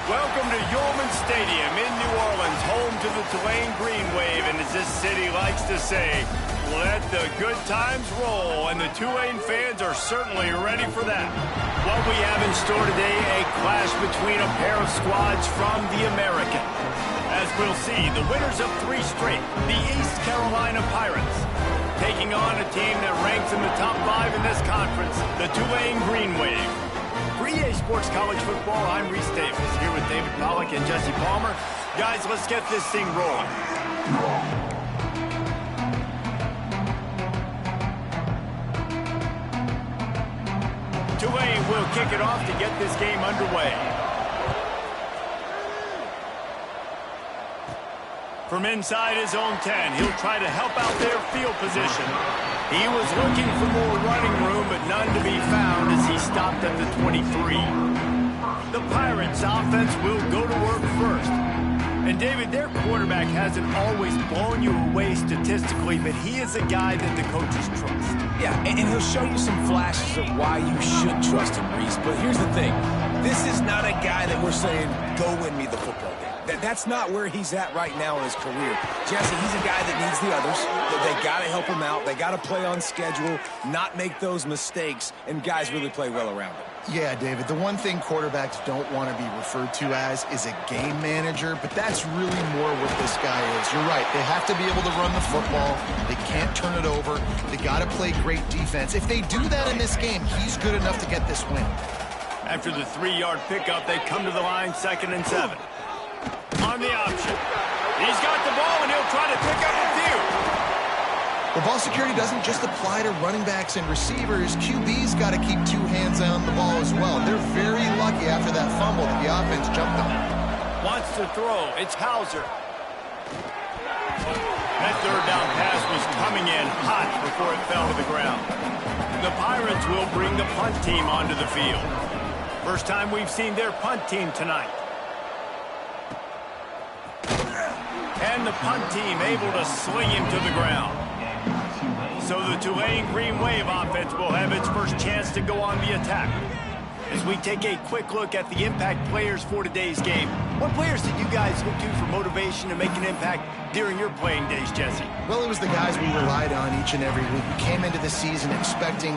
Welcome to Yulman Stadium in New Orleans, home to the Tulane Green Wave, and as this city likes to say, let the good times roll, and the Tulane fans are certainly ready for that. What we have in store today, a clash between a pair of squads from the American. As we'll see, the winners of 3 straight, the East Carolina Pirates, taking on a team that ranks in the top 5 in this conference, the Tulane Green Wave. For EA Sports College Football, I'm Reese Davis, here with David Pollack and Jesse Palmer. Guys, let's get this thing rolling. Tulane will kick it off to get this game underway. From inside his own 10, he'll try to help out their field position. He was looking for more running room, but none to be found as he stopped at the 23. The Pirates' offense will go to work first. And David, their quarterback hasn't always blown you away statistically, but he is a guy that the coaches trust. Yeah, and he'll show you some flashes of why you should trust him, Reese. But here's the thing. This is not a guy that we're saying, go win me the football game. That's not where he's at right now in his career. Jesse, he's a guy that needs the others. They got to help him out. They got to play on schedule, not make those mistakes, and guys really play well around him. Yeah, David, the one thing quarterbacks don't want to be referred to as is a game manager, but that's really more what this guy is. You're right. They have to be able to run the football. They can't turn it over. They got to play great defense. If they do that in this game, he's good enough to get this win. After the 3-yard pickup, they come to the line, 2nd and 7. On the option. He's got the ball, and he'll try to pick up a few. Well, ball security doesn't just apply to running backs and receivers. QB's got to keep 2 hands on the ball as well. They're very lucky after that fumble that the offense jumped on. Wants to throw. It's Hauser. That 3rd down pass was coming in hot before it fell to the ground. The Pirates will bring the punt team onto the field. First time we've seen their punt team tonight. And the punt team able to sling him to the ground. So the Tulane Green Wave offense will have its first chance to go on the attack. As we take a quick look at the impact players for today's game, what players did you guys look to for motivation to make an impact during your playing days, Jesse? Well, it was the guys we relied on each and every week. We came into the season expecting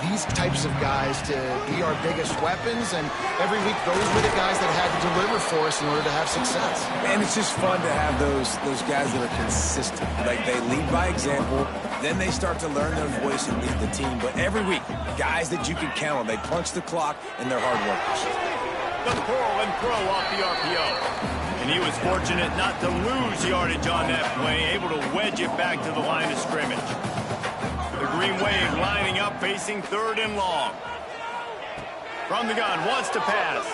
these types of guys to be our biggest weapons, and every week those were the guys that had to deliver for us in order to have success. And it's just fun to have those guys that are consistent. Like, they lead by example, then they start to learn their voice and lead the team. But every week, guys that you can count on, they punch the clock, and they're hard workers. The curl and throw off the RPO. And he was fortunate not to lose yardage on that play, able to wedge it back to the line of scrimmage. The Green Wave lining up, facing 3rd and long. From the gun, wants to pass.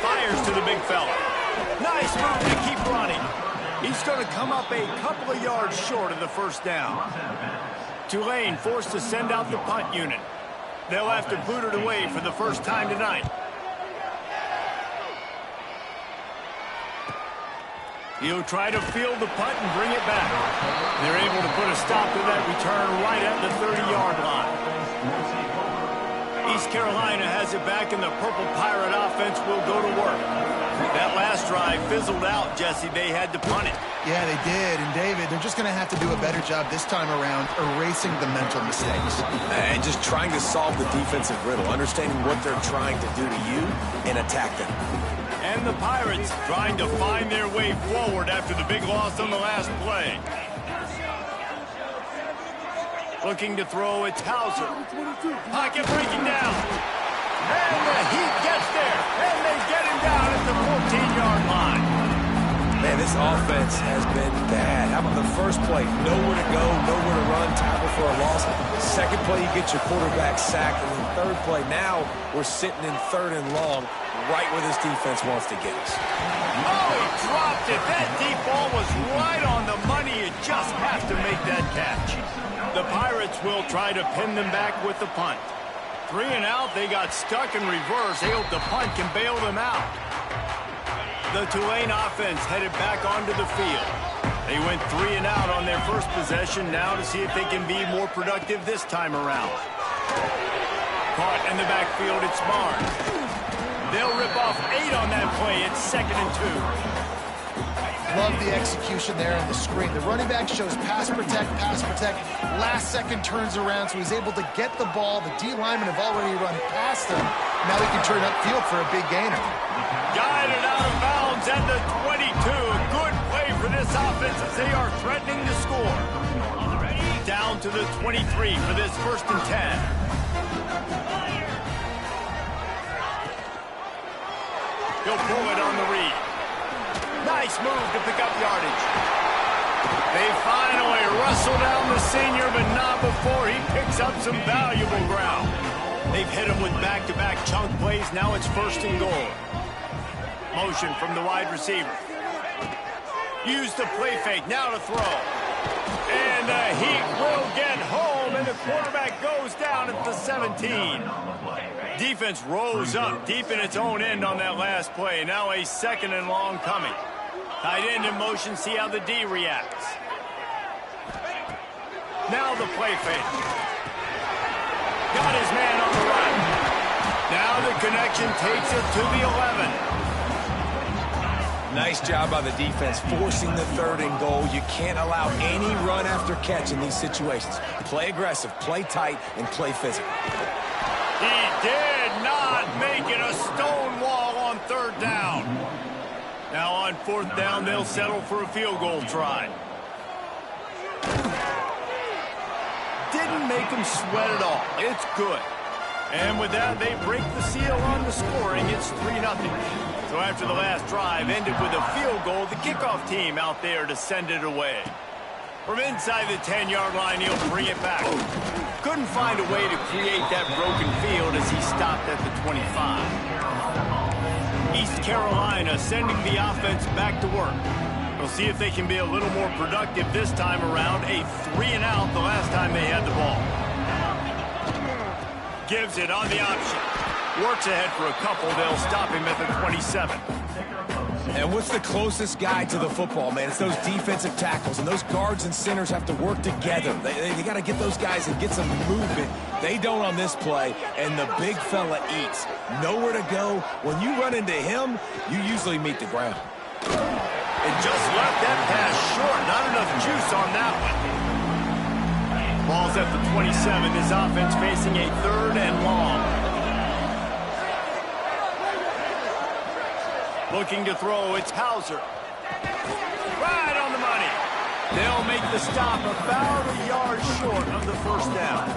Fires to the big fella. Nice move to keep running. He's going to come up a couple of yards short of the 1st down. Tulane forced to send out the punt unit. They'll have to boot it away for the first time tonight. He'll try to field the punt and bring it back. They're able to put a stop to that return right at the 30-yard line. East Carolina has it back, and the Purple Pirate offense will go to work. That last drive fizzled out, Jesse. They had to punt it. Yeah, they did. And, David, they're just going to have to do a better job this time around erasing the mental mistakes. And just trying to solve the defensive riddle, understanding what they're trying to do to you and attack them. And the Pirates trying to find their way forward after the big loss on the last play. Looking to throw, it's Hauser. Pocket breaking down. And the Heat gets there. And they get him down at the 14-yard line. Man, this offense has been bad. How about the first play? Nowhere to go, nowhere to run, tackle for a loss. Second play, you get your quarterback sacked. And then 3rd play, now we're sitting in 3rd and long, right where this defense wants to get us. Oh, he dropped it. That deep ball was right on the money. You just have to make that catch. The Pirates will try to pin them back with the punt. 3 and out, they got stuck in reverse. They hope the punt can bail them out. The Tulane offense headed back onto the field. They went 3 and out on their first possession, now to see if they can be more productive this time around. Caught in the backfield, it's Barnes. They'll rip off 8 on that play. It's 2nd and 2. Love the execution there on the screen. The running back shows pass protect, pass protect. Last second turns around, so he's able to get the ball. The D linemen have already run past him. Now he can turn upfield for a big gainer. Guided out of bounds at the 22. Good play for this offense as they are threatening to score. Down to the 23 for this 1st and 10. He'll pull it on the read. Nice move to pick up yardage. They finally wrestle down the senior, but not before he picks up some valuable ground. They've hit him with back-to-back chunk plays. Now it's 1st and goal. Motion from the wide receiver. Use the play fake. Now to throw. And the Heat will get home, and the quarterback goes down at the 17. Defense rose up deep in its own end on that last play. Now a 2nd and long coming. Tight end in motion, see how the D reacts. Now the play fake. Got his man on the run. Now the connection takes it to the 11. Nice job by the defense forcing the 3rd and goal. You can't allow any run after catch in these situations. Play aggressive, play tight, and play physical. He did not make it a stone wall on 3rd down. Now on 4th down, they'll settle for a field goal try. Didn't make them sweat at all. It's good. And with that, they break the seal on the scoring. It's 3-0. So after the last drive ended with a field goal, the kickoff team out there to send it away. From inside the 10-yard line, he'll bring it back. Couldn't find a way to create that broken field as he stopped at the 25. East Carolina sending the offense back to work. We'll see if they can be a little more productive this time around. A 3-and-out the last time they had the ball. Gives it on the option. Works ahead for a couple. They'll stop him at the 27. And what's the closest guy to the football, man? It's those defensive tackles, and those guards and centers have to work together. They got to get those guys and get some movement. They don't on this play, and the big fella eats. Nowhere to go. When you run into him, you usually meet the ground. And just left that pass short. Not enough juice on that one. Ball's at the 27. This offense facing a 3rd and long. Looking to throw, it's Hauser. Right on the money. They'll make the stop about a yard short of the 1st down.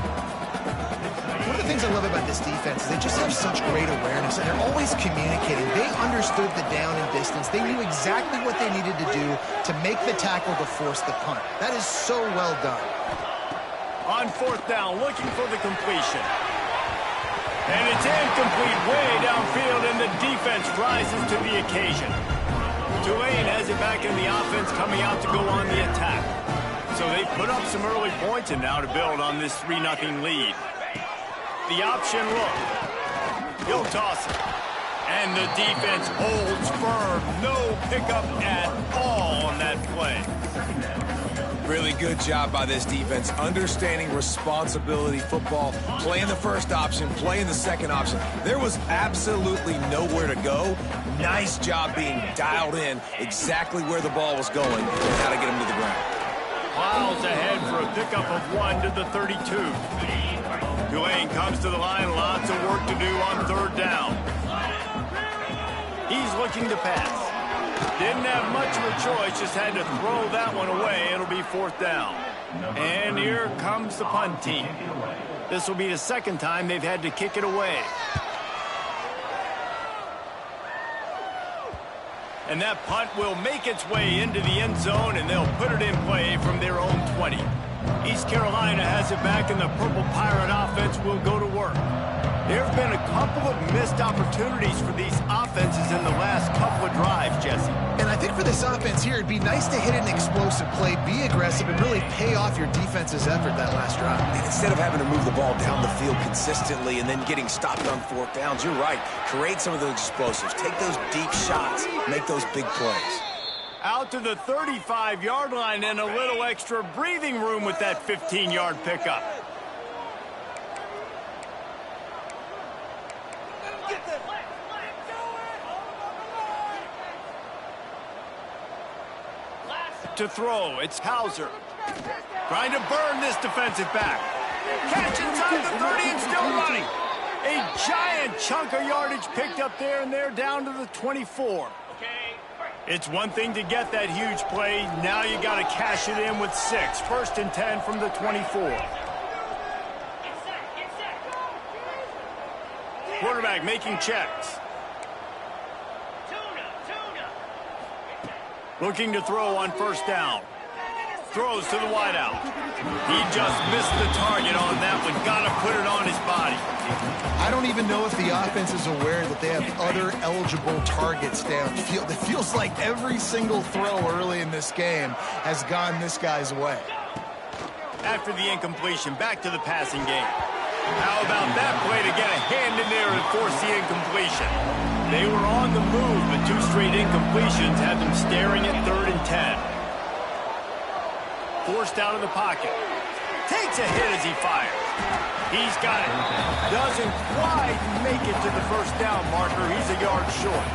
One of the things I love about this defense is they just have such great awareness, and they're always communicating. They understood the down and distance. They knew exactly what they needed to do to make the tackle to force the punt. That is so well done. On 4th down, looking for the completion. And it's incomplete way downfield, and the defense rises to the occasion. Tulane has it back in the offense, coming out to go on the attack. So they put up some early points and now to build on this 3-0 lead. The option look. He'll toss it. And the defense holds firm. No pickup at all on that play. Really good job by this defense, understanding responsibility football, playing the 1st option, playing the 2nd option. There was absolutely nowhere to go. Nice job being dialed in exactly where the ball was going and how to get him to the ground. Plows ahead for a pickup of 1 to the 32. Tulane comes to the line, lots of work to do on 3rd down. He's looking to pass. Didn't have much of a choice, just had to throw that one away. It'll be 4th down. And here comes the punt team. This will be the 2nd time they've had to kick it away. And that punt will make its way into the end zone, and they'll put it in play from their own 20. East Carolina has it back, and the Purple Pirate offense will go to work. There have been a couple of missed opportunities for these offenses in the last couple of drives, Jesse. And I think for this offense here, it'd be nice to hit an explosive play, be aggressive, and really pay off your defense's effort that last drive. And instead of having to move the ball down the field consistently and then getting stopped on 4th downs, you're right. Create some of those explosives. Take those deep shots. Make those big plays. Out to the 35-yard line and a little extra breathing room with that 15-yard pickup. to throw. It's Hauser. Trying to burn this defensive back. Catch inside the 30 and still running. A giant chunk of yardage picked up there, and they're down to the 24. It's one thing to get that huge play. Now you got to cash it in with 6. 1st and 10 from the 24. Quarterback making checks. Looking to throw on 1st down. Throws to the wideout. He just missed the target on that one. Got to put it on his body. I don't even know if the offense is aware that they have other eligible targets downfield. It feels like every single throw early in this game has gone this guy's way. After the incompletion, back to the passing game. How about that play to get a hand in there and force the incompletion? They were on the move, but 2 straight incompletions had them staring at 3rd and 10. Forced out of the pocket. Takes a hit as he fires. He's got it. Doesn't quite make it to the 1st down marker. He's a yard short.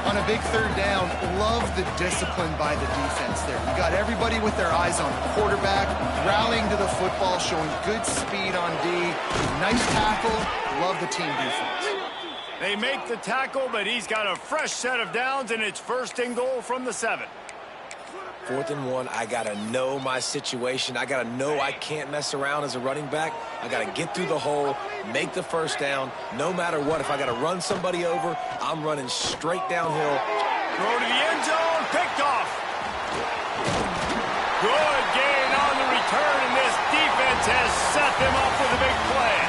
On a big 3rd down, love the discipline by the defense there. You got everybody with their eyes on the quarterback, rallying to the football, showing good speed on D. Nice tackle. Love the team defense. They make the tackle, but he's got a fresh set of downs, and it's 1st and goal from the 7. 4th and 1, I got to know my situation. I got to know I can't mess around as a running back. I got to get through the hole, make the 1st down. No matter what, if I got to run somebody over, I'm running straight downhill. Throw to the end zone, picked off. Good gain on the return, and this defense has set them up with a big play.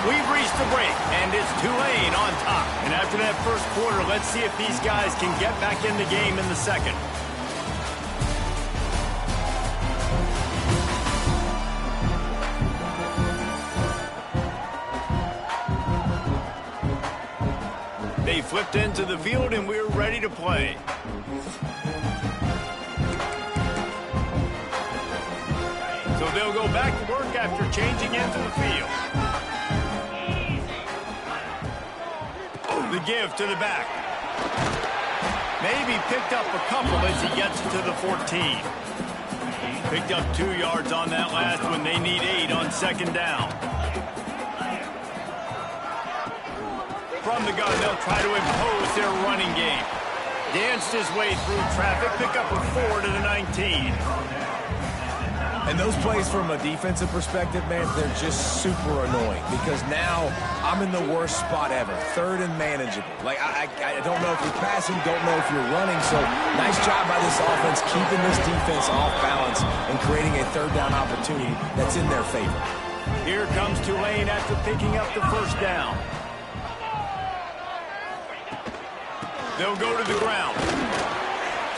We've reached the break, and it's Tulane on top. And after that 1st quarter, let's see if these guys can get back in the game in the 2nd. They flipped into the field, and we're ready to play. So they'll go back to work after changing into the field. The give to the back. Maybe picked up a couple as he gets to the 14. Picked up 2 yards on that last one. They need 8 on 2nd down. From the gun, they'll try to impose their running game. Danced his way through traffic, pick up a 4 to the 19. And those plays from a defensive perspective, man, they're just super annoying because now I'm in the worst spot ever. 3rd and manageable. Like, I don't know if you're passing, don't know if you're running. So nice job by this offense keeping this defense off balance and creating a 3rd down opportunity that's in their favor. Here comes Tulane after picking up the 1st down. They'll go to the ground.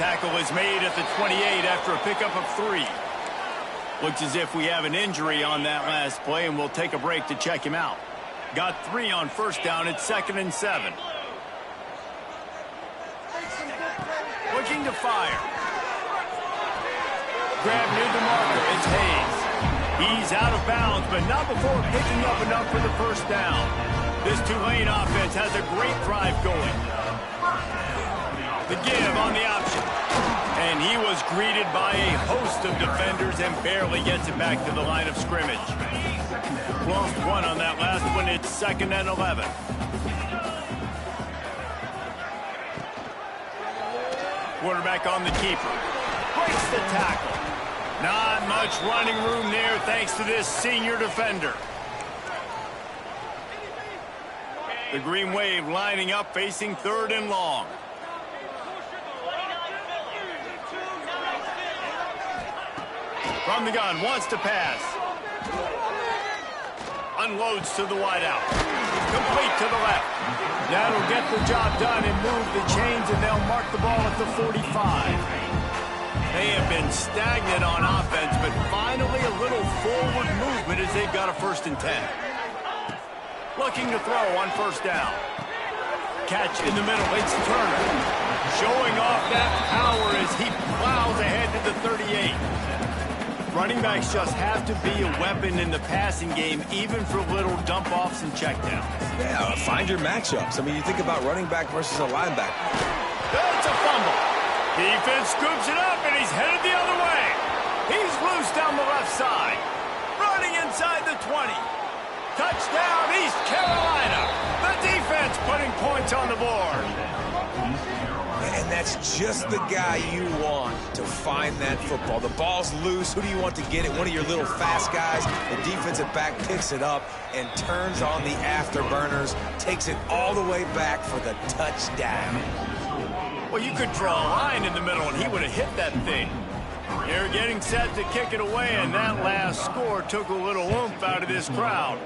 Tackle is made at the 28 after a pickup of 3. Looks as if we have an injury on that last play, and we'll take a break to check him out. Got 3 on 1st down. It's 2nd and 7. Looking to fire. Grab near the marker. It's Hayes. He's out of bounds, but not before picking up enough for the 1st down. This Tulane offense has a great drive going. The give on the option. And he was greeted by a host of defenders and barely gets it back to the line of scrimmage. Lost 1 on that last one. It's 2nd and 11. Quarterback on the keeper. Breaks the tackle. Not much running room there thanks to this senior defender. The Green Wave lining up facing 3rd and long. From the gun, wants to pass. Unloads to the wideout. Complete to the left. That'll get the job done and move the chains, and they'll mark the ball at the 45. They have been stagnant on offense, but finally a little forward movement as they've got a 1st and 10. Looking to throw on 1st down. Catch in the middle, it's Turner. Showing off that power as he plows ahead to the 38. Running backs just have to be a weapon in the passing game, even for little dump-offs and checkdowns. Yeah, find your matchups. I mean, you think about running back versus a linebacker. That's a fumble. Defense scoops it up, and he's headed the other way. He's loose down the left side. Running inside the 20. Touchdown, East Carolina. The defense putting points on the board. And that's just the guy you want to find that football. The ball's loose. Who do you want to get it? One of your little fast guys. The defensive back picks it up and turns on the afterburners, takes it all the way back for the touchdown. Well, you could draw a line in the middle, and he would have hit that thing. They're getting set to kick it away, and that last score took a little oomph out of this crowd.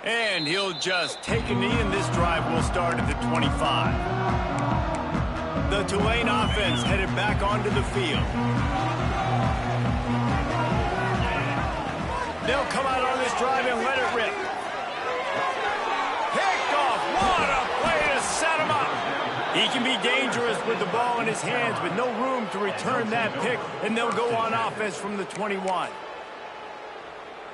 And he'll just take a knee, and this drive will start at the 25. The Tulane offense headed back onto the field. They'll come out on this drive and let it rip. Picked off. What a play to set him up. He can be dangerous with the ball in his hands, but no room to return that pick, and they'll go on offense from the 21.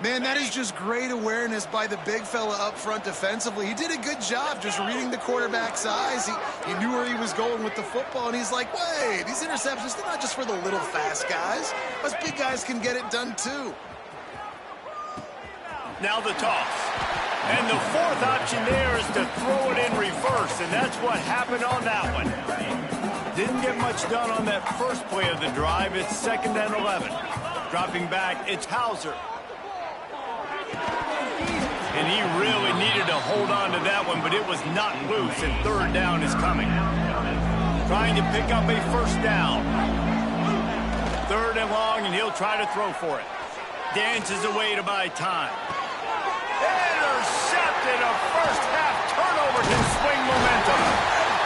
Man, that is just great awareness by the big fella up front defensively. He did a good job just reading the quarterback's eyes. He knew where he was going with the football, and he's like, wait, these interceptions, they're not just for the little fast guys. Us big guys can get it done too. Now the toss. And the fourth option there is to throw it in reverse, and that's what happened on that one. Didn't get much done on that first play of the drive. It's 2nd and 11. Dropping back, it's Hauser. And he really needed to hold on to that one, but it was not loose, and 3rd down is coming. Trying to pick up a 1st down. 3rd and long, and he'll try to throw for it. Dances away to buy time. Intercepted. A first-half turnover can swing momentum.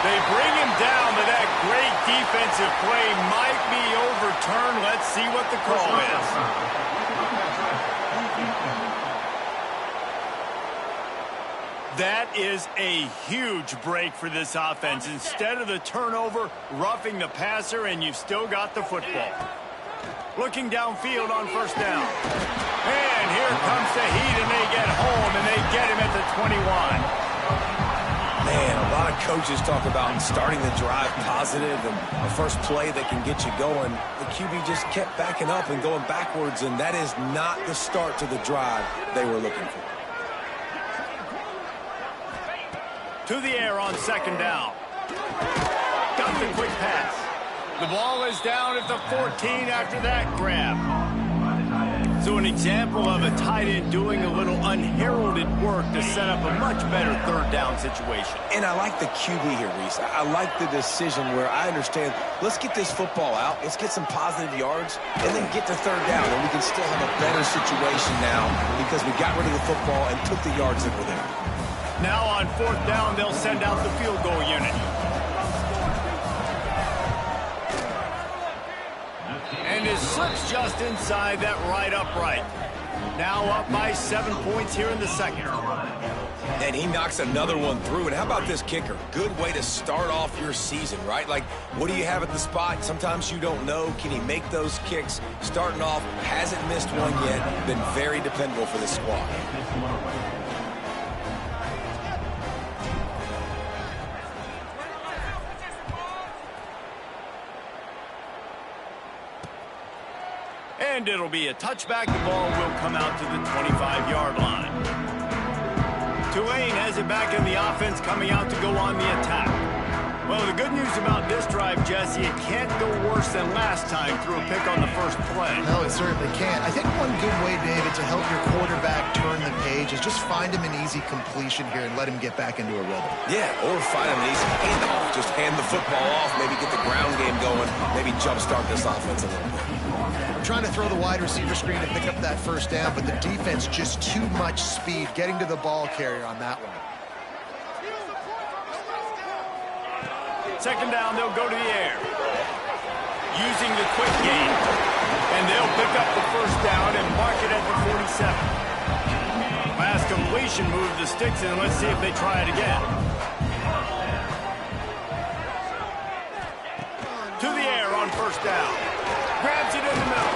They bring him down, but that great defensive play might be overturned. Let's see what the call is. That is a huge break for this offense. Instead of the turnover, roughing the passer, and you've still got the football. Looking downfield on 1st down. And here comes the heat, and they get home, and they get him at the 21. Man, a lot of coaches talk about starting the drive positive and a first play that can get you going. The QB just kept backing up and going backwards, and that is not the start to the drive they were looking for. To the air on 2nd down. Got the quick pass. The ball is down at the 14 after that grab. So an example of a tight end doing a little unheralded work to set up a much better 3rd down situation. And I like the QB here, Reese. I like the decision where I understand, let's get this football out, let's get some positive yards, and then get to 3rd down, and we can still have a better situation now because we got rid of the football and took the yards that were there. Now on 4th down, they'll send out the field goal unit. And it slips just inside that right upright. Now up by 7 points here in the 2nd. And he knocks another one through. And how about this kicker? Good way to start off your season, right? Like, what do you have at the spot? Sometimes you don't know. Can he make those kicks? Starting off, hasn't missed one yet. Been very dependable for this squad. And it'll be a touchback. The ball will come out to the 25-yard line. Tulane has it back in the offense, coming out to go on the attack. Well, the good news about this drive, Jesse, it can't go worse than last time through a pick on the first play. No, it certainly can't. I think one good way, David, to help your quarterback turn the page is just find him an easy completion here and let him get back into a rhythm. Yeah, or find him an easy handoff. Just hand the football off, maybe get the ground game going, maybe jumpstart this offense a little bit. Trying to throw the wide receiver screen to pick up that 1st down, but the defense just too much speed getting to the ball carrier on that one. 2nd down, they'll go to the air. Using the quick game. And they'll pick up the 1st down and mark it at the 47. Last completion moved the sticks in. Let's see if they try it again. To the air on 1st down. Grabs it in the middle.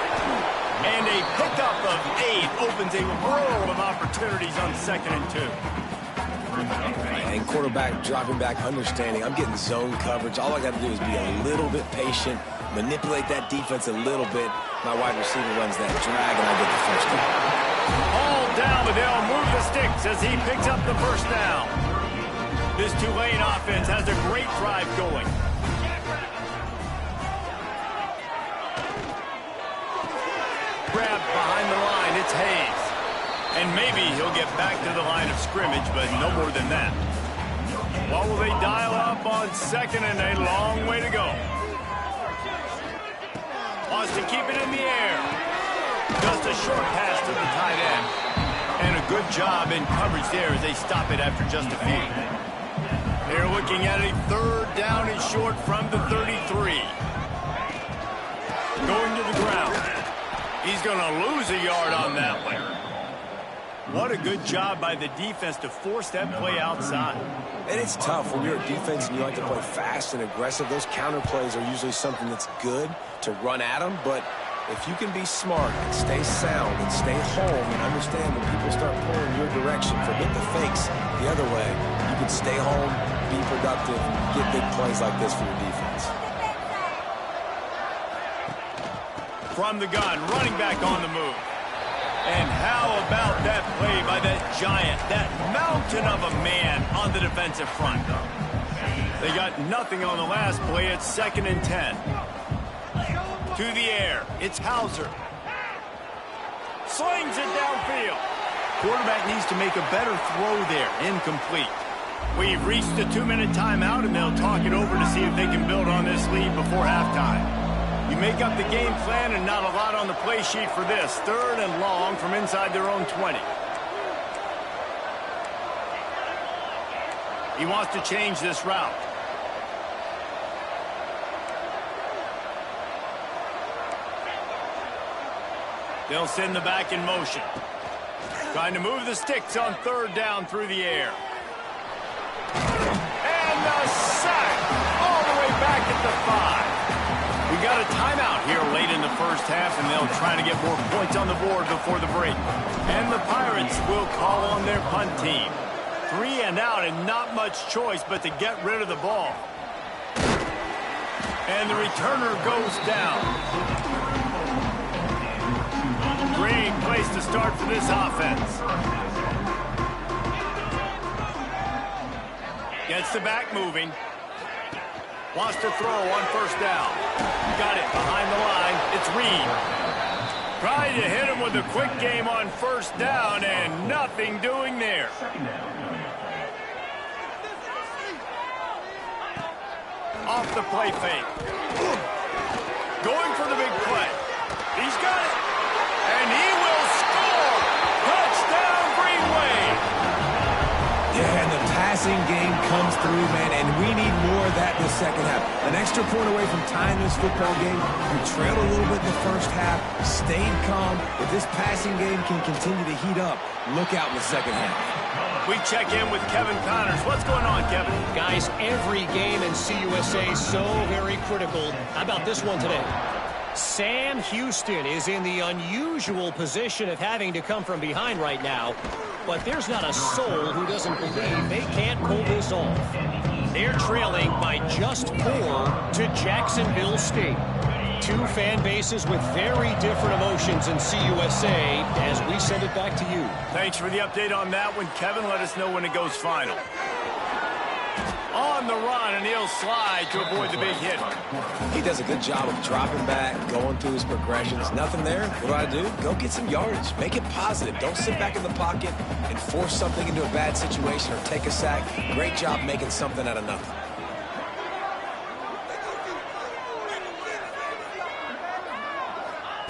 And a pickup of 8 opens a world of opportunities on 2nd and 2. And quarterback dropping back, understanding I'm getting zone coverage. All I got to do is be a little bit patient, manipulate that defense a little bit. My wide receiver runs that drag, and I get the first down. All down, but they'll move the sticks as he picks up the first down. This Tulane offense has a great drive going. Grab behind the line, it's Hayes. And maybe he'll get back to the line of scrimmage, but no more than that. What will they dial up on second and a long way to go? Wants to keep it in the air. Just a short pass to the tight end. And a good job in coverage there as they stop it after just a few. They're looking at a third down and short from the 33. Going to the ground. He's going to lose a yard on that one. What a good job by the defense to force that play outside. And it's tough when you're a defense and you like to play fast and aggressive. Those counter plays are usually something that's good to run at them. But if you can be smart and stay sound and stay home and understand when people start pulling your direction, forget the fakes the other way, you can stay home, be productive, get big plays like this for your defense. From the gun, running back on the move. And how about that play by that giant, that mountain of a man on the defensive front? They got nothing on the last play. It's 2nd and 10. To the air, it's Hauser. Slings it downfield. Quarterback needs to make a better throw there. Incomplete. We've reached the 2-minute timeout, and they'll talk it over to see if they can build on this lead before halftime. You make up the game plan and not a lot on the play sheet for this. 3rd and long from inside their own 20. He wants to change this route. They'll send the back in motion. Trying to move the sticks on 3rd down through the air. And the sack all the way back at the 5. We got a timeout here late in the first half, and they'll try to get more points on the board before the break. And the Pirates will call on their punt team. 3 and out, and not much choice but to get rid of the ball. And the returner goes down. Great place to start for this offense. Gets the back moving. Wants to throw on 1st down. Got it behind the line. It's Reed. Trying to hit him with a quick game on 1st down, and nothing doing there. Off the play fake. Going for the big play. He's got it. And he will score. Touchdown, Green Wave. Yeah, and the passing game comes through, man, and we need more of that in the second half. An extra point away from tying this football game. We trailed a little bit in the first half, stayed calm. If this passing game can continue to heat up, look out in the second half. We check in with Kevin Connors. What's going on, Kevin? Guys, every game in CUSA so very critical. How about this one today? Sam Houston is in the unusual position of having to come from behind right now, but there's not a soul who doesn't believe they can't pull this off. They're trailing by just 4 to Jacksonville State. 2 fan bases with very different emotions in CUSA as we send it back to you. Thanks for the update on that one, Kevin. Let us know when it goes final. On the run, and he'll slide to avoid the big hit. He does a good job of dropping back, going through his progressions. Nothing there. What do? Go get some yardage. Make it positive. Don't sit back in the pocket and force something into a bad situation or take a sack. Great job making something out of nothing.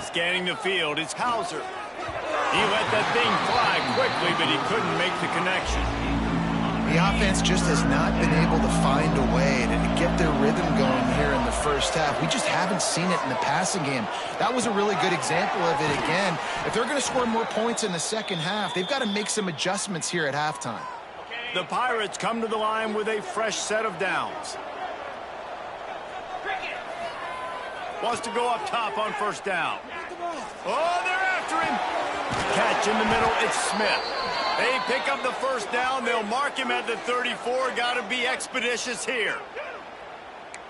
Scanning the field, it's Hauser. He let that thing fly quickly, but he couldn't make the connection. The offense just has not been able to find a way to get their rhythm going here in the first half. We just haven't seen it in the passing game. That was a really good example of it again. If they're going to score more points in the second half, they've got to make some adjustments here at halftime. The Pirates come to the line with a fresh set of downs. Wants to go up top on 1st down. Oh, they're after him. Catch in the middle, it's Smith. They pick up the first down. They'll mark him at the 34. Got to be expeditious here.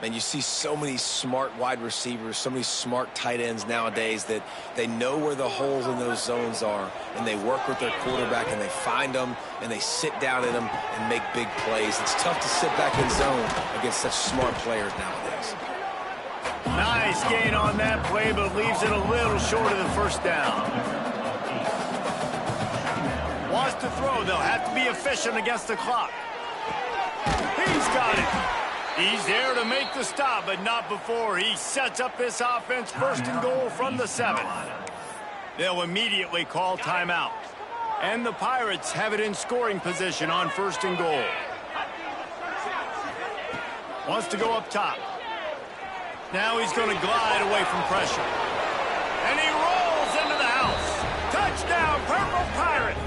And you see so many smart wide receivers, so many smart tight ends nowadays that they know where the holes in those zones are, and they work with their quarterback, and they find them, and they sit down in them and make big plays. It's tough to sit back in zone against such smart players nowadays. Nice gain on that play, but leaves it a little short of the first down. Wants to throw. They'll have to be efficient against the clock. He's got it. He's there to make the stop, but not before he sets up this offense. First and goal from the 7. They'll immediately call timeout. And the Pirates have it in scoring position on first and goal. Wants to go up top. Now he's going to glide away from pressure. And he rolls into the house. Touchdown, Purple Pirates!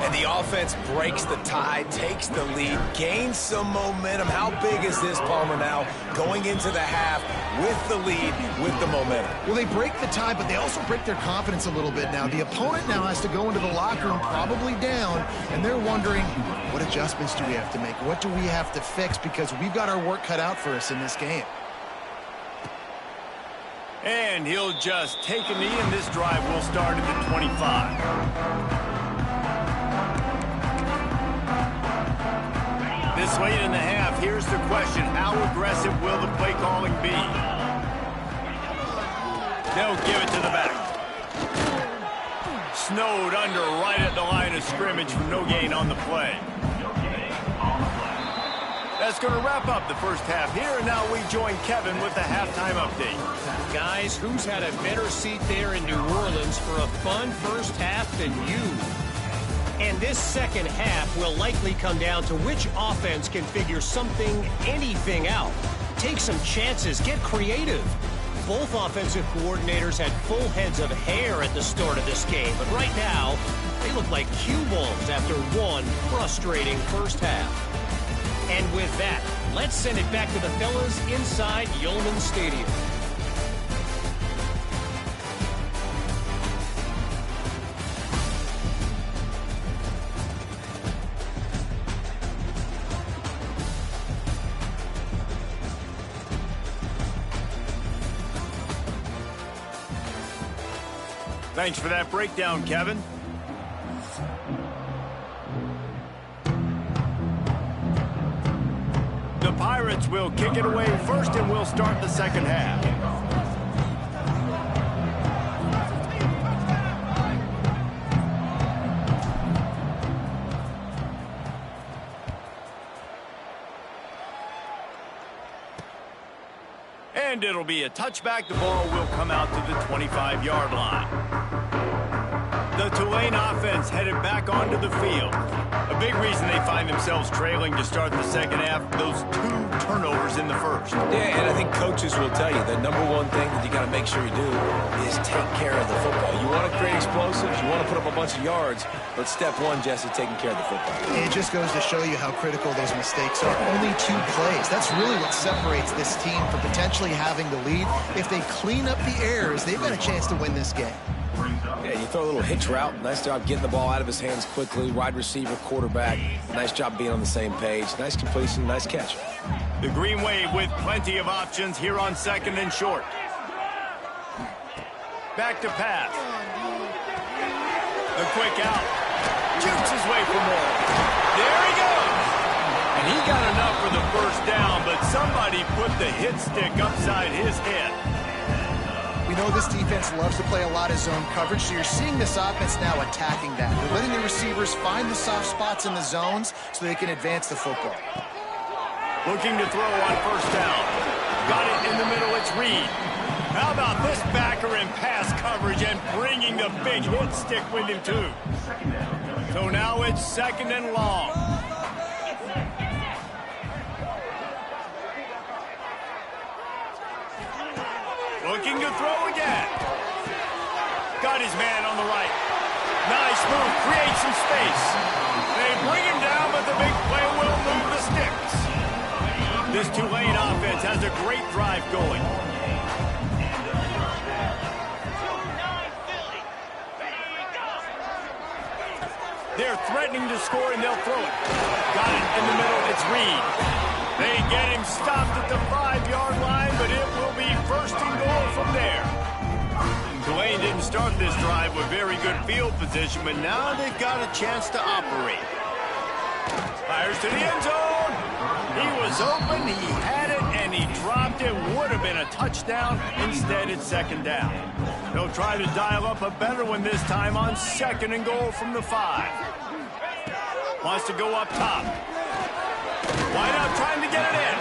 And the offense breaks the tie, takes the lead, gains some momentum. How big is this, Palmer, now going into the half with the lead, with the momentum? Well, they break the tie, but they also break their confidence a little bit now. The opponent now has to go into the locker room probably down, and they're wondering, what adjustments do we have to make? What do we have to fix? Because we've got our work cut out for us in this game. And he'll just take a knee, and this drive will start at the 25. This late in the half, here's the question. How aggressive will the play calling be? They'll give it to the back. Snowed under right at the line of scrimmage for no gain on the play. That's going to wrap up the first half here, and now we join Kevin with the halftime update. Guys, who's had a better seat there in New Orleans for a fun first half than you? And this second half will likely come down to which offense can figure something, anything out. Take some chances, get creative. Both offensive coordinators had full heads of hair at the start of this game, but right now, they look like cue balls after one frustrating first half. And with that, let's send it back to the fellas inside Yulman Stadium. Thanks for that breakdown, Kevin. The Pirates will kick it away first, and we'll start the second half. And it'll be a touchback. The ball will come out to the 25-yard line. The Tulane offense headed back onto the field. A big reason they find themselves trailing to start the second half, those 2 turnovers in the first. Yeah, and I think coaches will tell you the number one thing that you got to make sure you do is take care of the football. You want to create explosives, you want to put up a bunch of yards, but step one, Jesse, taking care of the football. It just goes to show you how critical those mistakes are. Only 2 plays. That's really what separates this team from potentially having the lead. If they clean up the errors, they've got a chance to win this game. Yeah, you throw a little hitch route. Nice job getting the ball out of his hands quickly. Wide receiver, quarterback. Nice job being on the same page. Nice completion, nice catch. The Green Wave with plenty of options here on second and short. Back to pass. The quick out. Jukes his way for more. There he goes. And he got enough for the first down, but somebody put the hit stick upside his head. We know this defense loves to play a lot of zone coverage, so you're seeing this offense now attacking that. They're letting the receivers find the soft spots in the zones so they can advance the football. Looking to throw on first down. Got it in the middle, it's Reed. How about this backer in pass coverage and bringing the big hit stick with him too. So now it's second and long. Looking to throw again. Got his man on the right. Nice move, creates some space. They bring him down, but the big play will move the sticks. This Tulane offense has a great drive going. They're threatening to score, and they'll throw it. Got it in the middle. It's Reed. They get him stopped at the 5-yard line, but it will be first and goal from there. Tulane didn't start this drive with very good field position, but now they've got a chance to operate. Fires to the end zone. He was open, he had it, and he dropped it. Would have been a touchdown. Instead, it's second down. They'll try to dial up a better one this time on second and goal from the 5. Wants to go up top. Wide out trying to get it in.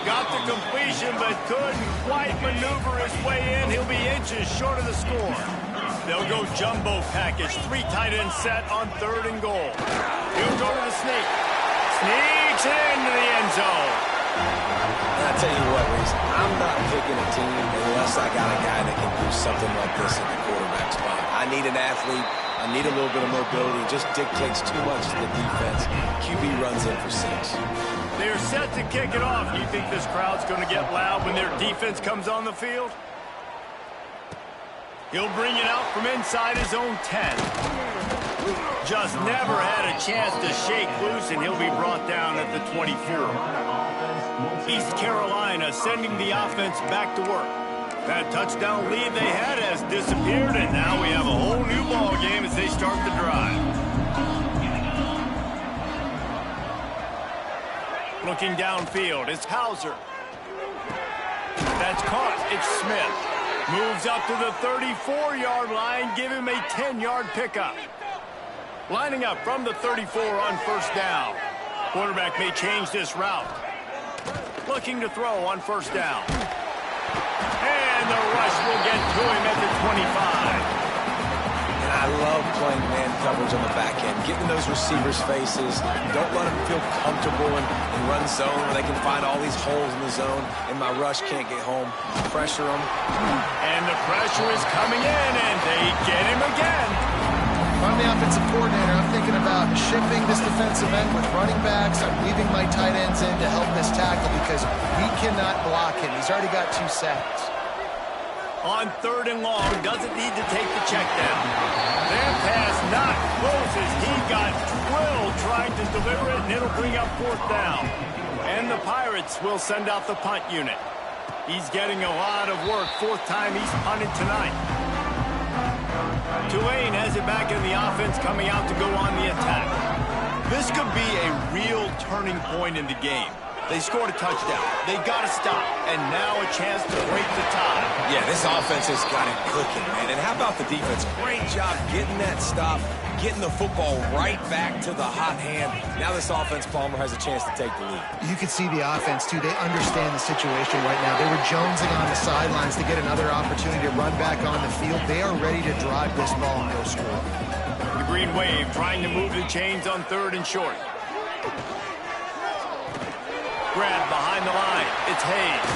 Got the completion, but couldn't quite maneuver his way in. He'll be inches short of the score. They'll go jumbo package. 3 tight ends set on third and goal. He'll go to the sneak. Sneaks into the end zone. And I tell you what, Reese, I'm not picking a team unless I got a guy that can do something like this at the quarterback spot. I need an athlete. I need a little bit of mobility. It just dictates too much to the defense. QB runs in for 6. They're set to kick it off. You think this crowd's going to get loud when their defense comes on the field? He'll bring it out from inside his own 10. Just never had a chance to shake loose, and he'll be brought down at the 24. East Carolina sending the offense back to work. That touchdown lead they had has disappeared, and now we have a whole new ball game as they start the drive. Looking downfield, it's Hauser. That's caught. It's Smith. Moves up to the 34-yard line. Give him a 10-yard pickup. Lining up from the 34 on first down. Quarterback may change this route. Looking to throw on first down. And the rush will get to him at the 25. And I love playing man coverage on the back end, getting those receivers' faces. Don't let them feel comfortable and run zone where they can find all these holes in the zone, and my rush can't get home. Pressure them. And the pressure is coming in, and they get him again. If I'm the offensive coordinator, I'm thinking about shifting this defensive end with running backs. I'm leaving my tight ends in to help this tackle because we cannot block him. He's already got 2 sacks. On third and long, doesn't need to take the check down. That pass not close as he got drilled trying to deliver it, and it'll bring up fourth down. And the Pirates will send out the punt unit. He's getting a lot of work. 4th time he's punted tonight. Tulane has it back in the offense, coming out to go on the attack. This could be a real turning point in the game. They scored a touchdown. They got to stop. And now a chance to break the tie. Yeah, this offense has got it cooking, man. And how about the defense? Great job getting that stop, getting the football right back to the hot hand. Now this offense, Palmer, has a chance to take the lead. You can see the offense, too. They understand the situation right now. They were jonesing on the sidelines to get another opportunity to run back on the field. They are ready to drive this ball and go score. The Green Wave trying to move the chains on third and short. Grab behind the line. It's Hayes.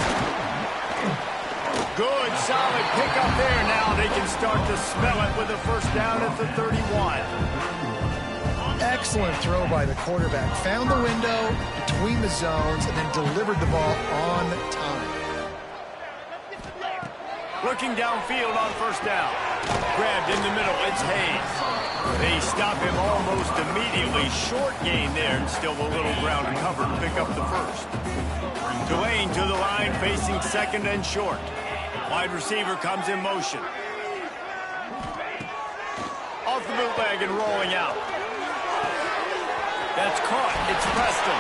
Good, solid pickup there. Now they can start to smell it with a first down at the 31. Excellent throw by the quarterback. Found the window between the zones and then delivered the ball on time. Looking downfield on first down. Grabbed in the middle. It's Hayes. They stop him almost immediately. Short gain there, and still a little ground to cover to pick up the first. Tulane to the line, facing second and short. Wide receiver comes in motion. Off the bootleg and rolling out. That's caught. It's Preston.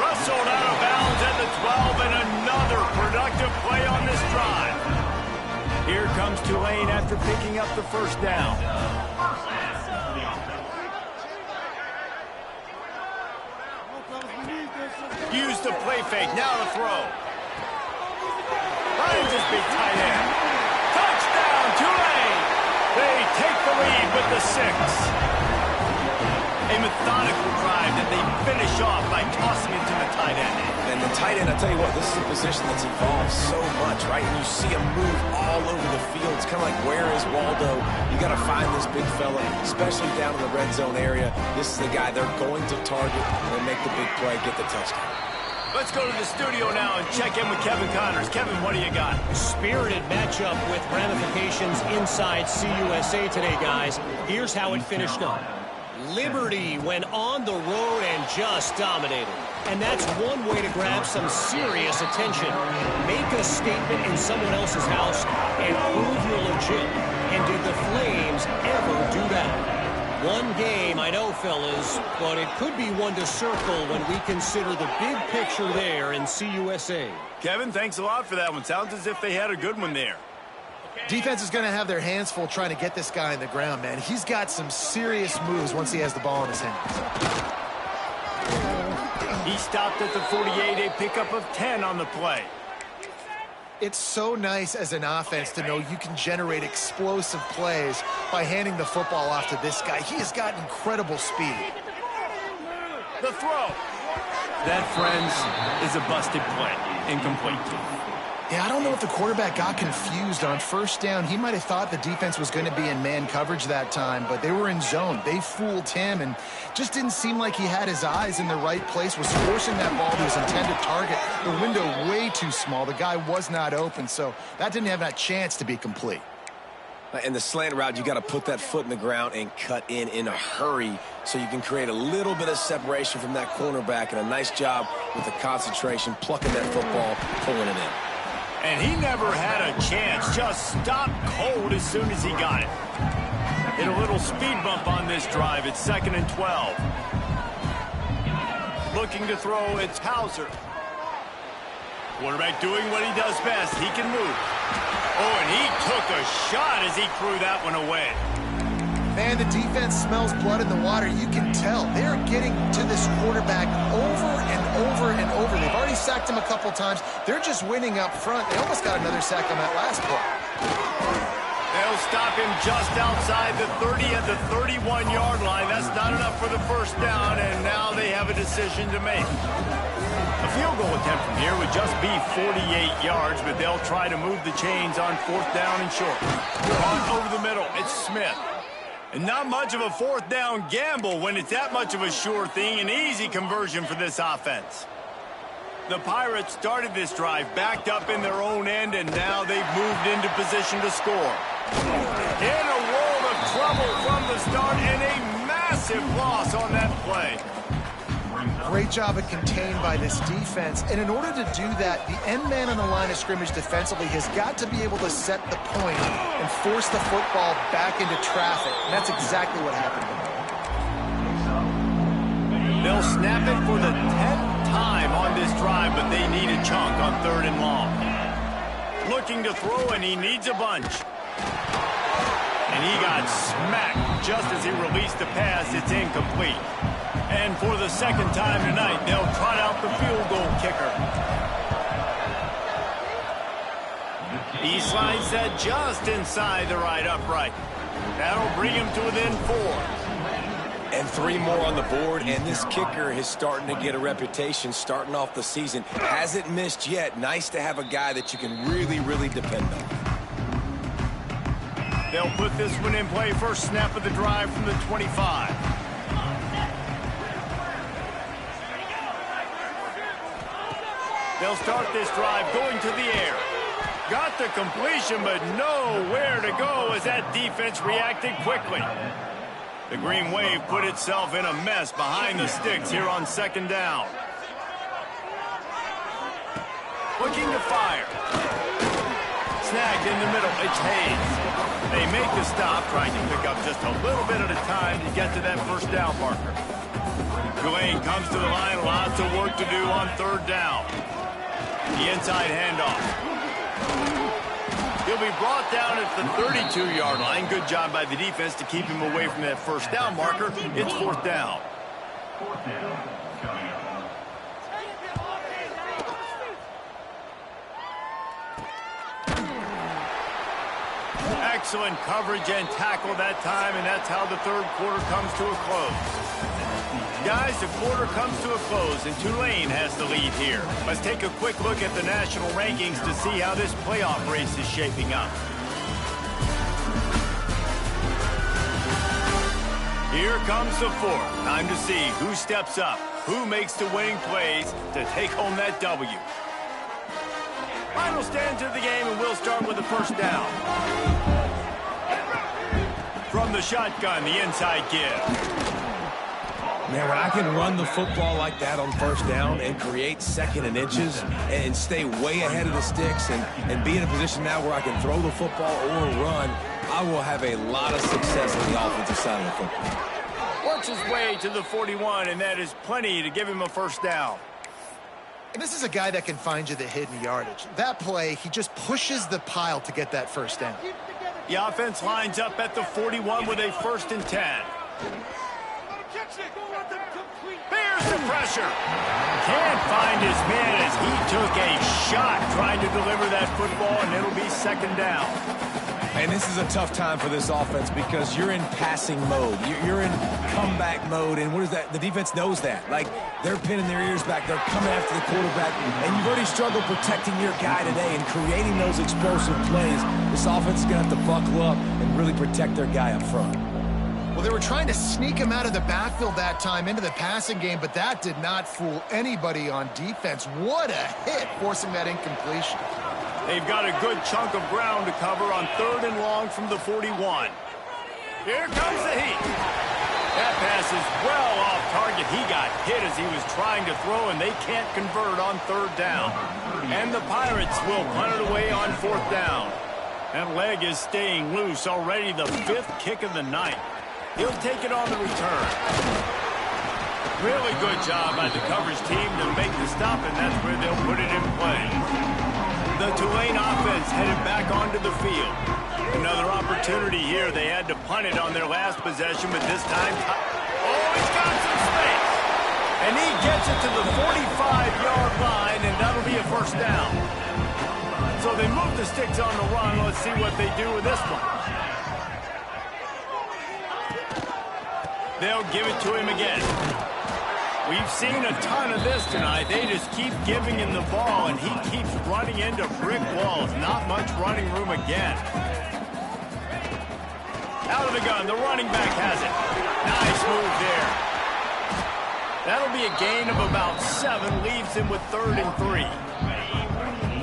Wrestled out of bounds at the 12, and another productive play on this drive. Here comes Tulane after picking up the first down. Use the play fake. Now the throw. Finds his big tight end. Touchdown, Tulane! They take the lead with the 6. A methodical drive that they finish off by tossing it to the tight end. And the tight end, I tell you what, this is a position that's evolved so much, right? And you see him move all over the field. It's kind of like, where is Waldo? You got to find this big fella, especially down in the red zone area. This is the guy they're going to target and make the big play, get the touchdown. Let's go to the studio now and check in with Kevin Connors. Kevin, what do you got? Spirited matchup with ramifications inside CUSA today, guys. Here's how it finished up. Liberty went on the road and just dominated. And that's one way to grab some serious attention. Make a statement in someone else's house and prove you're legit. And did the Flames ever do that? One game, I know, fellas, but it could be one to circle when we consider the big picture there in CUSA. Kevin, thanks a lot for that one. Sounds as if they had a good one there. Defense is going to have their hands full trying to get this guy in the ground, man. He's got some serious moves once he has the ball in his hands. He stopped at the 48, a pickup of 10 on the play. It's so nice as an offense to know you can generate explosive plays by handing the football off to this guy. He has got incredible speed. The throw. That, friends, is a busted play. Incomplete. Yeah, I don't know if the quarterback got confused on first down. He might have thought the defense was going to be in man coverage that time, but they were in zone. They fooled him and just didn't seem like he had his eyes in the right place, was forcing that ball to his intended target. The window way too small. The guy was not open, so that didn't have that chance to be complete. In the slant route, you got to put that foot in the ground and cut in a hurry so you can create a little bit of separation from that cornerback, and a nice job with the concentration, plucking that football, pulling it in. And he never had a chance. Just stopped cold as soon as he got it. Hit a little speed bump on this drive. It's 2nd and 12. Looking to throw, it's Hauser. Quarterback doing what he does best. He can move. Oh, and he took a shot as he threw that one away. Man, the defense smells blood in the water. You can tell. They're getting to this quarterback over and over and over. They've already sacked him a couple times. They're just winning up front. They almost got another sack on that last play. They'll stop him just outside the 30 at the 31-yard line. That's not enough for the first down, and now they have a decision to make. A field goal attempt from here would just be 48 yards, but they'll try to move the chains on 4th down and short. On over the middle, it's Smith. And not much of a 4th down gamble when it's that much of a sure thing. An easy conversion for this offense. The Pirates started this drive backed up in their own end, and now they've moved into position to score. In a world of trouble from the start, and a massive loss on that play. Great job at contained by this defense. And in order to do that, the end man on the line of scrimmage defensively has got to be able to set the point and force the football back into traffic. And that's exactly what happened. They'll snap it for the 10th time on this drive, but they need a chunk on 3rd and long. Looking to throw, and he needs a bunch. And he got smacked just as he released the pass. It's incomplete. And for the 2nd time tonight, they'll trot out the field goal kicker. He slides that just inside the right upright. That'll bring him to within 4. And 3 more on the board, and this kicker is starting to get a reputation starting off the season. Hasn't missed yet. Nice to have a guy that you can really, really depend on. They'll put this one in play. First snap of the drive from the 25. They'll start this drive going to the air. Got the completion, but nowhere to go as that defense reacted quickly. The Green Wave put itself in a mess behind the sticks here on 2nd down. Looking to fire. Snagged in the middle, it's Hayes. They make the stop, trying to pick up just a little bit at a time to get to that first down marker. Tulane comes to the line, lots of work to do on 3rd down. The inside handoff. He'll be brought down at the 32-yard line. Good job by the defense to keep him away from that first down marker. It's 4th down. Excellent coverage and tackle that time, and that's how the 3rd quarter comes to a close. Guys, the quarter comes to a close, and Tulane has the lead here. Let's take a quick look at the national rankings to see how this playoff race is shaping up. Here comes the 4th. Time to see who steps up, who makes the winning plays to take home that W. Final stanza of the game, and we'll start with the first down. From the shotgun, the inside give. Man, when I can run the football like that on first down and create second and inches and stay way ahead of the sticks and be in a position now where I can throw the football or run, I will have a lot of success on the offensive side of the football. Works his way to the 41, and that is plenty to give him a first down. And this is a guy that can find you the hidden yardage. That play, he just pushes the pile to get that first down. The offense lines up at the 41 with a 1st and 10. Bears the pressure. Can't find his man as he took a shot trying to deliver that football, and it'll be 2nd down. And this is a tough time for this offense because you're in passing mode. You're in comeback mode, and what is that? The defense knows that. Like, they're pinning their ears back. They're coming after the quarterback, and you've already struggled protecting your guy today and creating those explosive plays. This offense is going to have to buckle up and really protect their guy up front. Well, they were trying to sneak him out of the backfield that time into the passing game, but that did not fool anybody on defense. What a hit, forcing that incompletion. They've got a good chunk of ground to cover on 3rd and long from the 41. Here comes the heat. That pass is well off target. He got hit as he was trying to throw, and they can't convert on 3rd down. And the Pirates will punt it away on 4th down. That leg is staying loose, already the 5th kick of the night. He'll take it on the return. Really good job by the coverage team to make the stop, and that's where they'll put it in play. The Tulane offense headed back onto the field. Another opportunity here. They had to punt it on their last possession, but this time... Oh, he's got some space. And he gets it to the 45-yard line, and that'll be a 1st down. So they move the sticks on the run. Let's see what they do with this one. They'll give it to him again. We've seen a ton of this tonight. They just keep giving him the ball, and he keeps running into brick walls. Not much running room again. Out of the gun, the running back has it. Nice move there. That'll be a gain of about 7, leaves him with 3rd and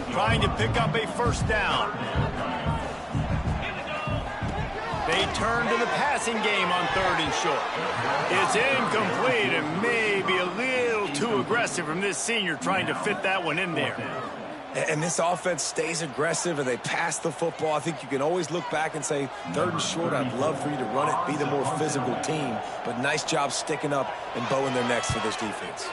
3. Trying to pick up a 1st down. They turn to the passing game on 3rd and short. It's incomplete and maybe a little too aggressive from this senior trying to fit that one in there. And this offense stays aggressive and they pass the football. I think you can always look back and say, 3rd and short, I'd love for you to run it, be the more physical team. But nice job sticking up and bowing their necks for this defense.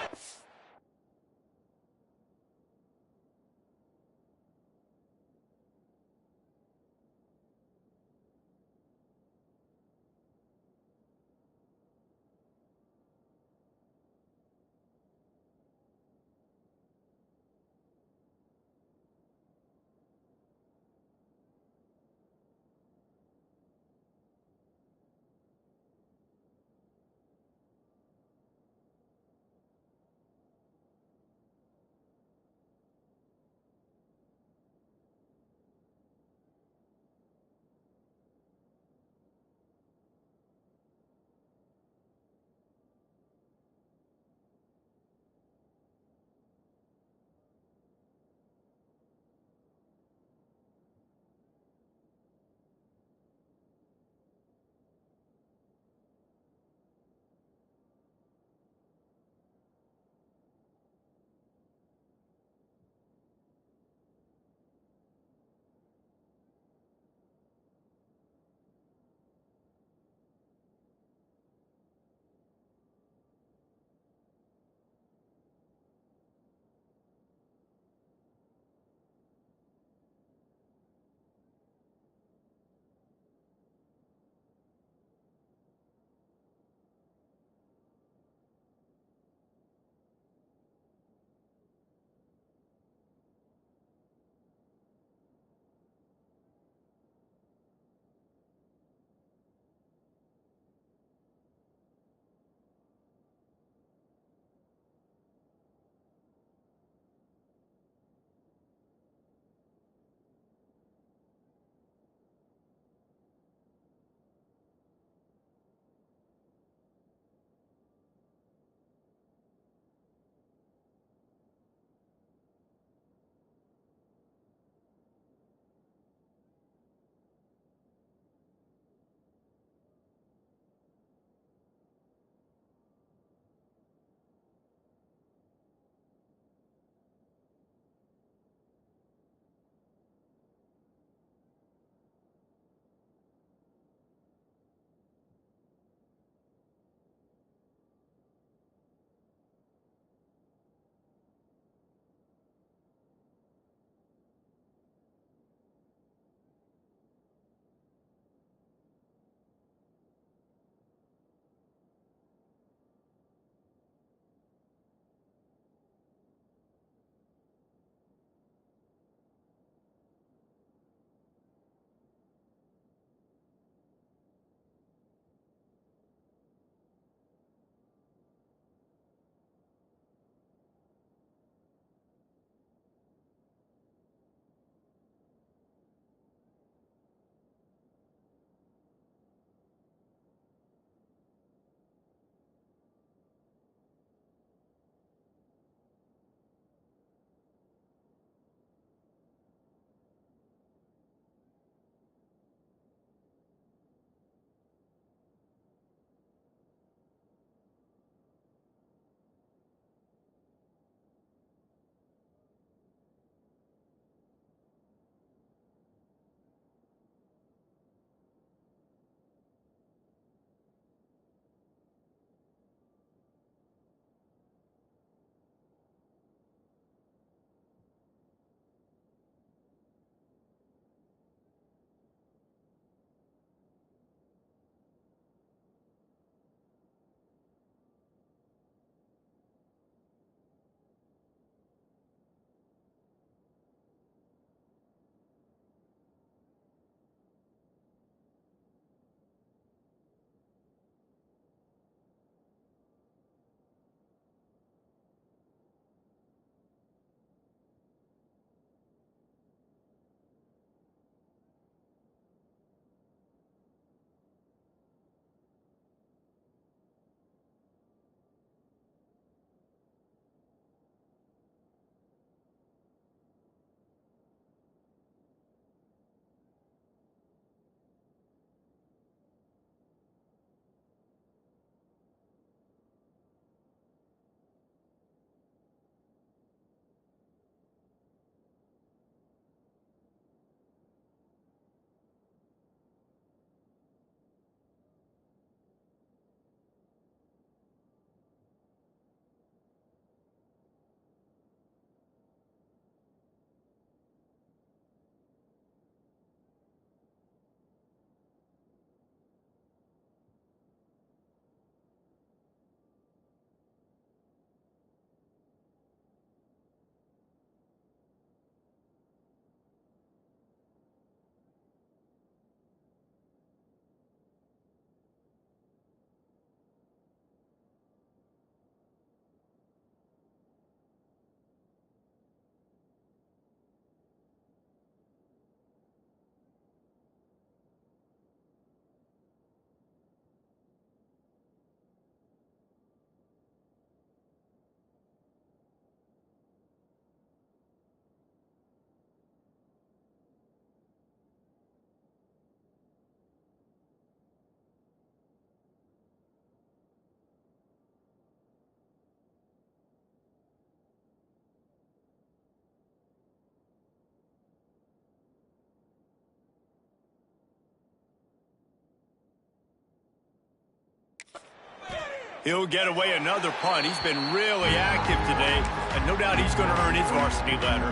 He'll get away another punt. He's been really active today, and no doubt he's going to earn his varsity letter.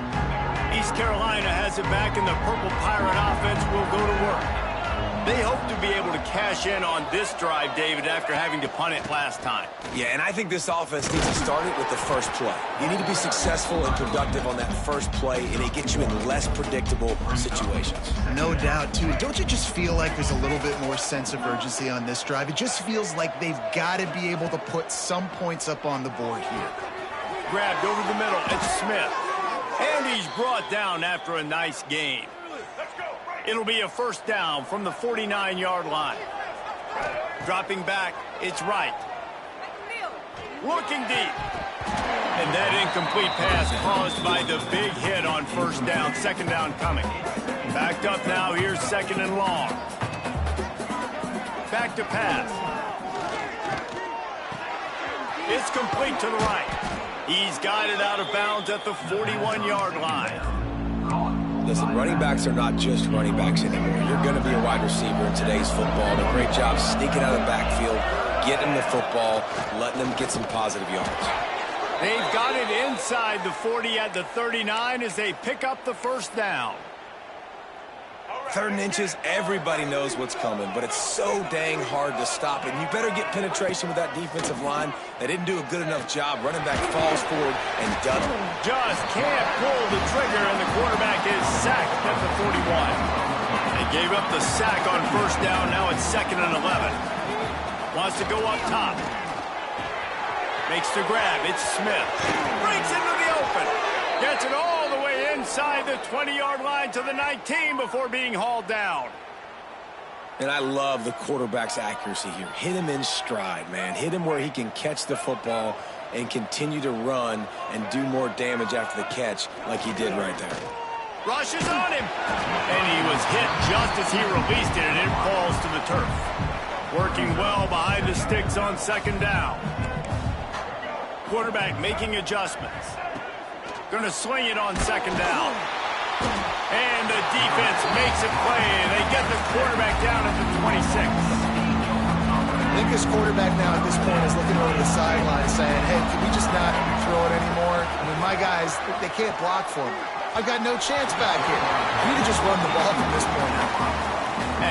East Carolina has it back, and the Purple Pirate offense will go to work. They hope to be able to cash in on this drive, David, after having to punt it last time. Yeah, and I think this offense needs to start it with the first play. You need to be successful and productive on that first play, and it gets you in less predictable situations. No doubt, too. Don't you just feel like there's a little bit more sense of urgency on this drive? It just feels like they've got to be able to put some points up on the board here. Grabbed over the middle. It's Smith. And he's brought down after a nice gain. It'll be a first down from the 49-yard line. Dropping back, it's right. Looking deep. And that incomplete pass caused by the big hit on first down. Second down coming. Backed up now. Here's second and long. Back to pass. It's complete to the right. He's got it out of bounds at the 41-yard line. Listen, running backs are not just running backs anymore. You're going to be a wide receiver in today's football. Do a great job sneaking out of the backfield, getting the football, letting them get some positive yards. They've got it inside the 40 at the 39 as they pick up the first down. 3rd and inches, everybody knows what's coming, but it's so dang hard to stop it. You better get penetration with that defensive line. They didn't do a good enough job. Running back falls forward and done it. Just can't pull the trigger, and the quarterback is sacked at the 41. They gave up the sack on first down. Now it's 2nd and 11. Wants to go up top. Makes the grab. It's Smith. Breaks into the open. Gets it all the way inside the 20-yard line to the 19 before being hauled down. And I love the quarterback's accuracy here. Hit him in stride, man. Hit him where he can catch the football and continue to run and do more damage after the catch like he did right there. Rushes on him. And he was hit just as he released it, and it falls to the turf. Working well behind the sticks on second down. Quarterback making adjustments. Going to sling it on second down. And the defense makes it play. They get the quarterback down at the 26. I think his quarterback now at this point is looking over the sideline saying, hey, can we just not throw it anymore? I mean, my guys, they can't block for me. I've got no chance back here. We need to just run the ball from this point on.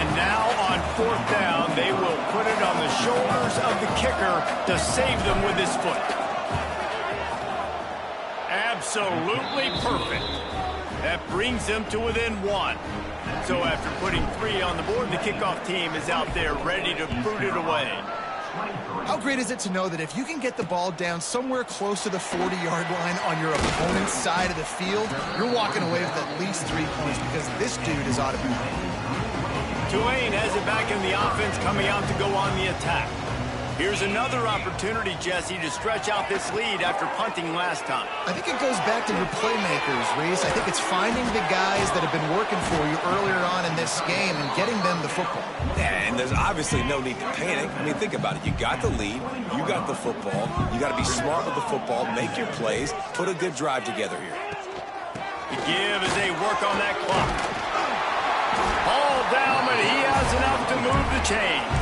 And now on fourth down, they will put it on the shoulders of the kicker to save them with his foot. Absolutely perfect. That brings them to within 1. So after putting 3 on the board, the kickoff team is out there ready to boot it away. How great is it to know that if you can get the ball down somewhere close to the 40-yard line on your opponent's side of the field, you're walking away with at least 3 points because this dude is automatic. Tulane has it back in the offense, coming out to go on the attack. Here's another opportunity, Jesse, to stretch out this lead after punting last time. I think it goes back to your playmakers, Reese. I think it's finding the guys that have been working for you earlier on in this game and getting them the football. Yeah, and there's obviously no need to panic. I mean, think about it. You got the lead. You got the football. You got to be smart with the football, make your plays, put a good drive together here. The give as they work on that clock. All down, but he has enough to move the chains.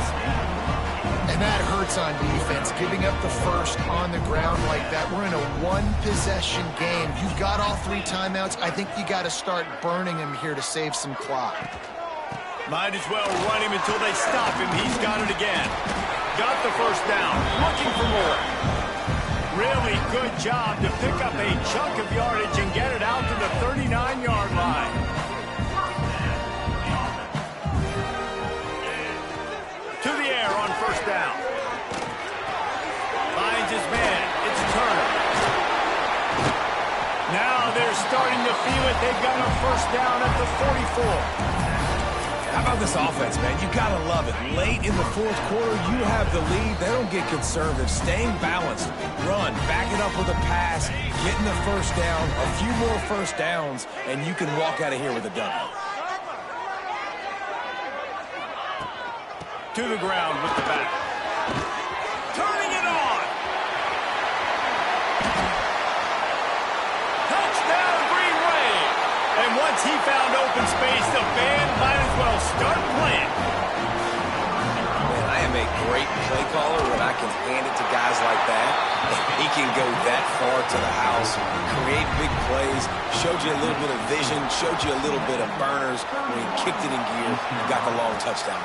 And that hurts on defense, giving up the first on the ground like that. We're in a one-possession game. You've got all 3 timeouts. I think you got to start burning him here to save some clock. Might as well run him until they stop him. He's got it again. Got the first down. Looking for more. Really good job to pick up a chunk of yardage and get it out to the 39-yard line. To the air on first down. Finds his man. It's Turner. Now they're starting to feel it. They've got a first down at the 44. How about this offense, man? You got to love it. Late in the 4th quarter, you have the lead. They don't get conservative. Staying balanced. Run. Back it up with a pass. Getting the first down. A few more first downs, and you can walk out of here with a dub. To the ground with the back. Turning it on. Touchdown, Green Wave. And once he found open space, the band might as well start playing. Man, I am a great play caller when I can hand it to guys can go that far to the house, create big plays, showed you a little bit of vision, showed you a little bit of burners when he kicked it in gear and got the long touchdown.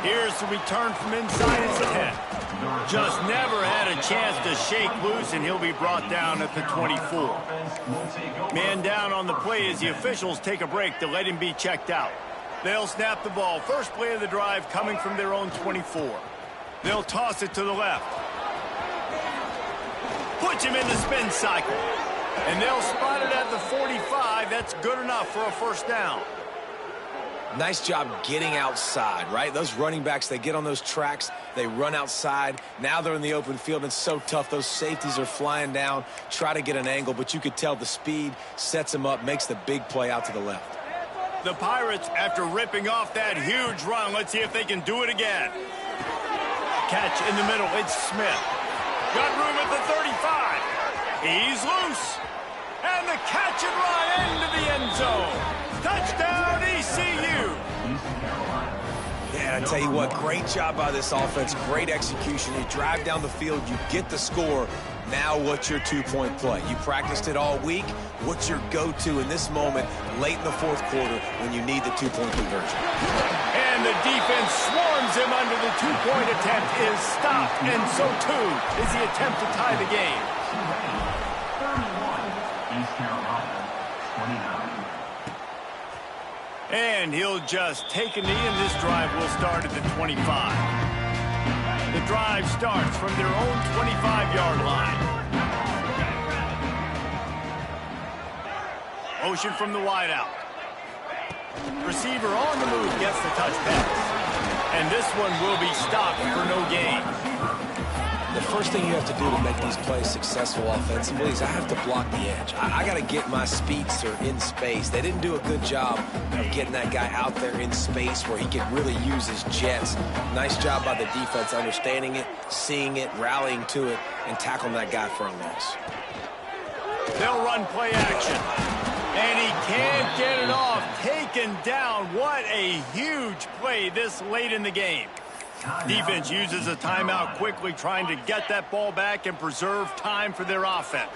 Here's the return from inside his 10. Just never had a chance to shake loose, and he'll be brought down at the 24. Man down on the play as the officials take a break to let him be checked out. They'll snap the ball. First play of the drive coming from their own 24. They'll toss it to the left. Puts him in the spin cycle. And they'll spot it at the 45. That's good enough for a first down. Nice job getting outside, right? Those running backs, they get on those tracks, they run outside. Now they're in the open field. It's so tough. Those safeties are flying down, try to get an angle, but you could tell the speed sets them up, makes the big play out to the left. The Pirates, after ripping off that huge run, let's see if they can do it again. Catch in the middle. It's Smith. Got room at the 35. He's loose. And the catch and run into the end zone. Touchdown, ECU. Yeah, I tell you what, great job by this offense. Great execution. You drive down the field, you get the score. Now what's your two-point play? You practiced it all week. What's your go-to in this moment late in the fourth quarter when you need the two-point conversion? And the defense swarms him under the two-point attempt is stopped. And so, too, is the attempt to tie the game. 31, East Carolina, 29. And he'll just take a knee, and this drive will start at the 25. The drive starts from their own 25-yard line. Motion from the wideout. Receiver on the move gets the touch pass. And this one will be stopped for no gain. The first thing you have to do to make these plays successful offensively is I have to block the edge. I got to get my speedster in space. They didn't do a good job of getting that guy out there in space where he could really use his jets. Nice job by the defense understanding it, seeing it, rallying to it, and tackling that guy for a loss. They'll run play action. And he can't get it off. Taken down. What a huge play this late in the game. Defense uses a timeout quickly, trying to get that ball back and preserve time for their offense.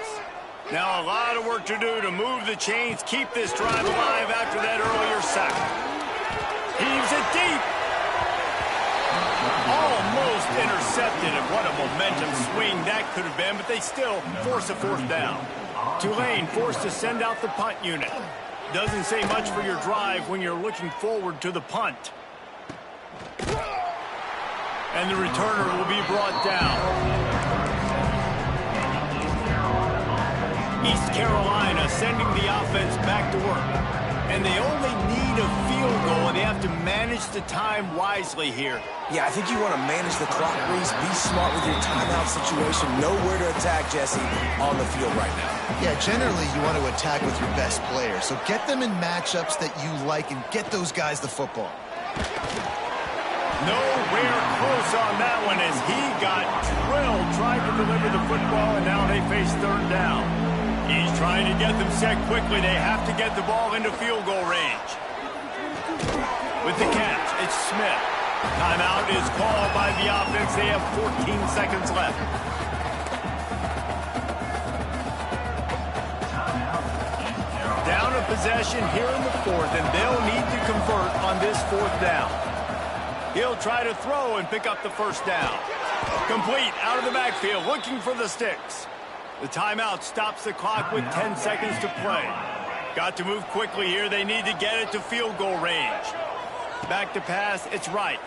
Now a lot of work to do to move the chains, keep this drive alive after that earlier sack. Heaves it deep. Almost intercepted, and what a momentum swing that could have been, but they still force a fourth down. Tulane forced to send out the punt unit. Doesn't say much for your drive when you're looking forward to the punt. And the returner will be brought down. East Carolina sending the offense back to work. And they only need a field goal, and they have to manage the time wisely here. Yeah, I think you want to manage the clock, Reese. Be smart with your timeout situation. Know where to attack, Jesse, on the field right now. Yeah, generally you want to attack with your best players. So get them in matchups that you like and get those guys the football. Nowhere close on that one as he got drilled, tried to deliver the football, and now they face third down. He's trying to get them set quickly. They have to get the ball into field goal range. With the catch, it's Smith. Timeout is called by the offense. They have 14 seconds left. Down a possession here in the fourth, and they'll need to convert on this fourth down. He'll try to throw and pick up the first down. Complete out of the backfield, looking for the sticks. The timeout stops the clock with 10 seconds to play. Got to move quickly here. They need to get it to field goal range. Back to pass, it's right.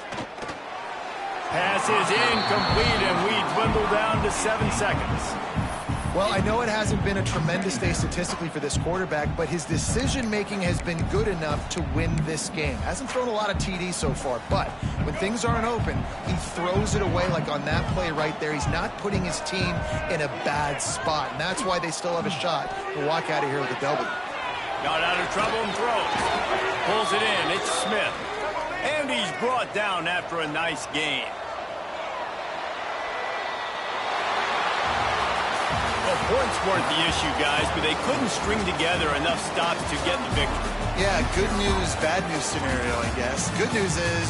Pass is incomplete, and we dwindle down to 7 seconds. Well, I know it hasn't been a tremendous day statistically for this quarterback, but his decision-making has been good enough to win this game. Hasn't thrown a lot of TDs so far, but when things aren't open, he throws it away like on that play right there. He's not putting his team in a bad spot, and that's why they still have a shot to walk out of here with a W. Got out of trouble and throws. Pulls it in. It's Smith. And he's brought down after a nice game. Points weren't the issue, guys, but they couldn't string together enough stops to get the victory. Yeah, good news, bad news scenario, I guess. Good news is